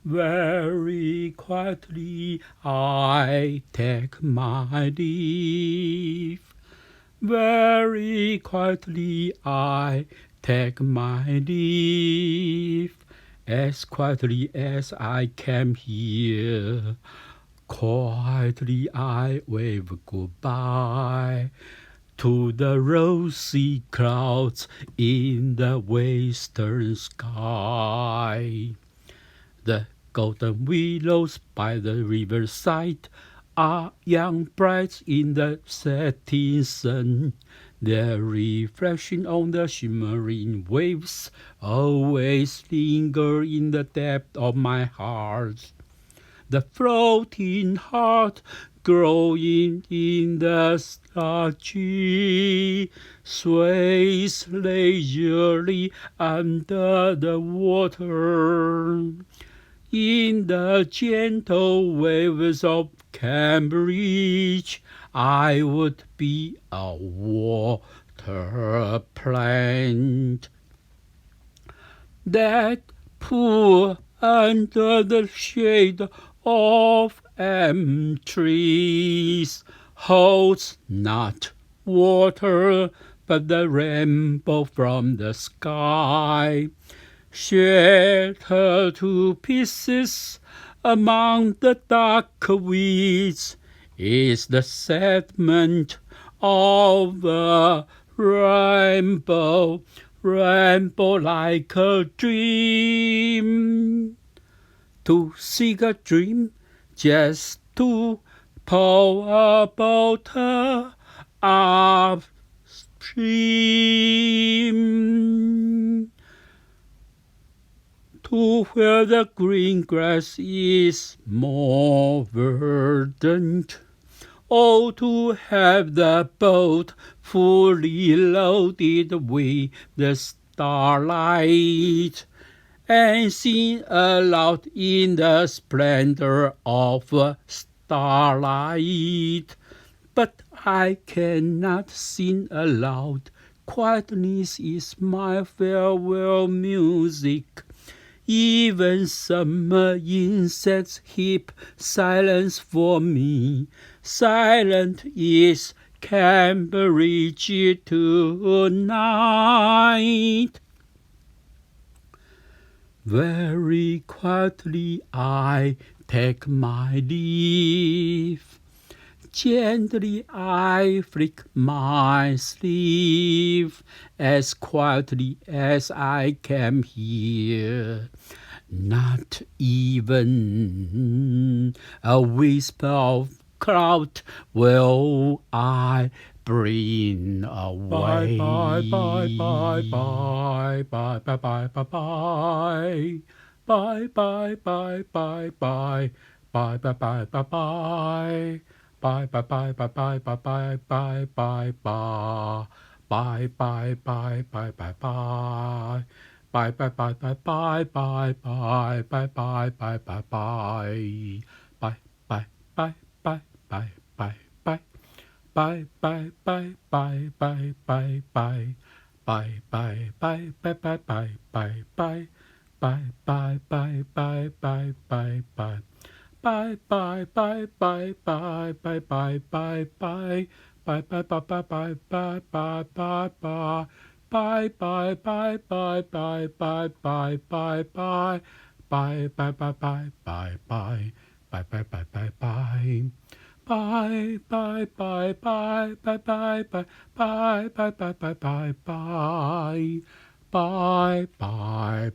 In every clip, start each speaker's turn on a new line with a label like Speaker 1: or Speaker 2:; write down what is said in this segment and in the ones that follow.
Speaker 1: Very quietly I take my leave. Very quietly I take my leave. As quietly as I came here. Quietly I wave goodbye to the rosy clouds in the western sky. The golden willows by the riverside are young brides in the setting sun. Their reflection on the shimmering waves always linger in the depth of my heart. The floating heart growing in the starchy sways leisurely under the water. In the gentle waves of Cambridge, I would be a water plant that pool under the shade of elm trees, holds not water but the rainbow from the sky, shattered to pieces among the dark weeds, is the segment of a rainbow like a dream. To seek a dream, just to pull a boat upstream, to where the green grass is more verdant. Oh, to have the boat fully loaded with the starlight, and sing aloud in the splendor of starlight. But I cannot sing aloud. Quietness is my farewell music. Even summer insects heap silence for me. Silent is Cambridge tonight. Very quietly I take my leave. Gently I flick my sleeve. As quietly as I came here. Not even a whisper of cloud will I bring away. Bye, bye, bye, bye, bye, bye, bye, bye, bye. Bye, bye, bye, bye, bye. Bye, bye, bye, bye, bye. Bye, bye, bye, bye, bye, bye, bye, bye, bye, bye. Bye, bye, bye, bye, bye, bye. Bye, bye, bye, bye, bye, bye, bye, bye, bye, bye, bye, bye. Bye, bye, bye, bye, bye, bye, bye. Bye, bye, bye, bye, bye, bye, bye. Bye, bye, bye, bye, bye, bye, bye, bye. Bye, bye, bye, bye, bye, bye, bye. Bye, bye, bye, bye, bye, bye, bye, bye, bye. Bye, bye, bye, bye, bye, bye, bye, bye, bye. Bye, bye, bye, bye, bye, bye, bye, bye, bye. Bye, bye, bye, bye, bye, bye. Bye, bye, bye, bye, bye. Bye, bye, bye, bye, bye, bye, bye, bye, bye, bye, bye, bye, bye. Bye, bye,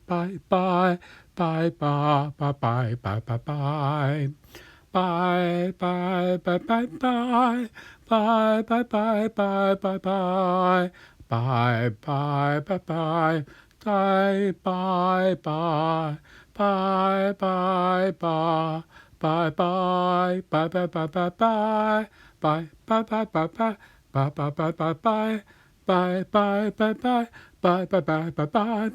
Speaker 1: bye, bye, bye, bye, bye, bye, bye, bye, bye. Bye, bye, bye, bye, bye. Bye, bye, bye, bye, bye, bye. Bye, bye, bye, bye. Bye, bye, bye. Bye, bye, bye. Bye, bye, bye, bye, bye, bye, bye. Bye, bye, bye, bye, bye. Bye, bye, bye, bye, bye. Bye, bye, bye, bye. Bye, bye, bye, bye, bye.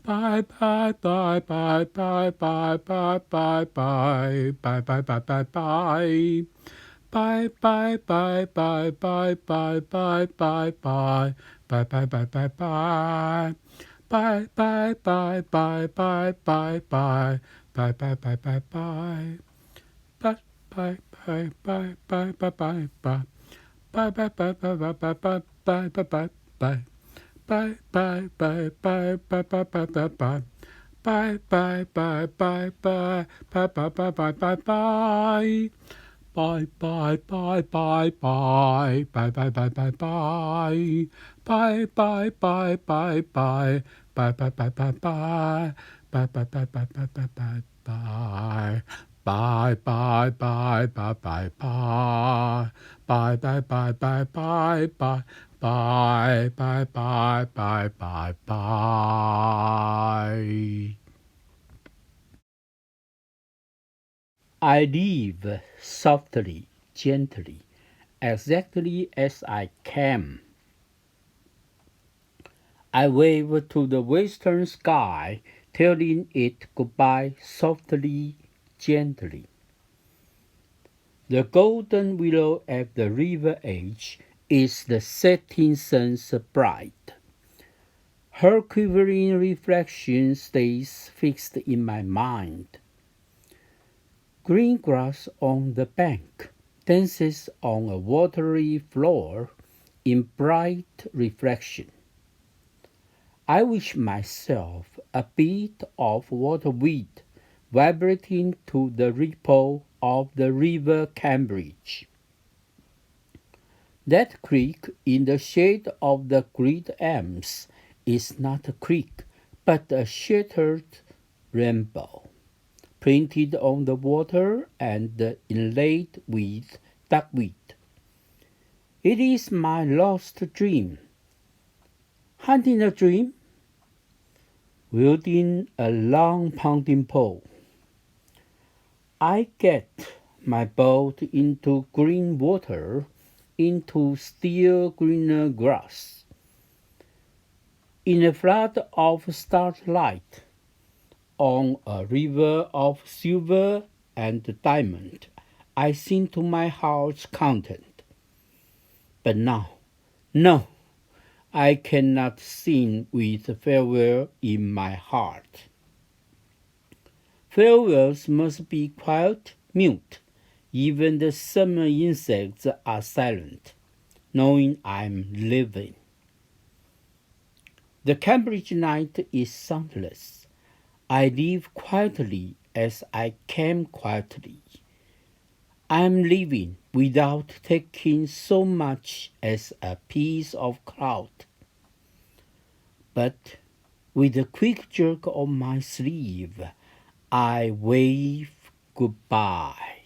Speaker 1: Bye, bye, bye, bye, bye, bye, bye, bye, bye. Bye, bye, bye, bye, bye. Bye, bye, bye, bye, bye, bye, bye, bye, bye. Bye, bye, bye, bye, bye. Bye, bye, bye, bye, bye, bye, bye. bye, bye, bye, bye, bye. Bye, bye, bye, bye, bye, bye, bye, bye. Bye, bye, bye, bye, bye, bye, bye, bye, bye, bye, bye. Bye, bye, bye, bye, bye, bye, bye, bye, bye. Bye, bye, bye, bye, bye, bye, bye, bye, bye, bye, bye. Bye, bye, bye, bye, bye, bye, bye, bye, bye, bye. Bye, bye, bye, bye, bye, bye, bye, bye, bye, bye. Bye, bye, bye, bye, bye, bye, bye, bye. Bye, bye, bye, bye, bye, bye. Bye, bye, bye, bye, bye, bye. Bye, bye, bye, bye, bye, bye. I live softly, gently, exactly as I can. I wave to the western sky, telling it goodbye softly, gently. The golden willow at the river edge is the setting sun's bride. Her quivering reflection stays fixed in my mind. Green grass on the bank dances on a watery floor in bright reflection. I wish myself a bit of waterweed vibrating to the ripple of the river Cambridge. That creek in the shade of the great elms is not a creek, but a shattered rainbow, printed on the water and inlaid with duckweed. It is my lost dream. Hunting a dream, wielding a long pounding pole. I get my boat into green water, into still greener grass. In a flood of starlight, on a river of silver and diamond, I sing to my heart's content. But now, no, I cannot sing with farewell in my heart. Farewells must be quiet, mute. Even the summer insects are silent, knowing I'm living. The Cambridge night is soundless. I live quietly as I came quietly. I am living without taking so much as a piece of cloud. But with a quick jerk of my sleeve, I wave goodbye.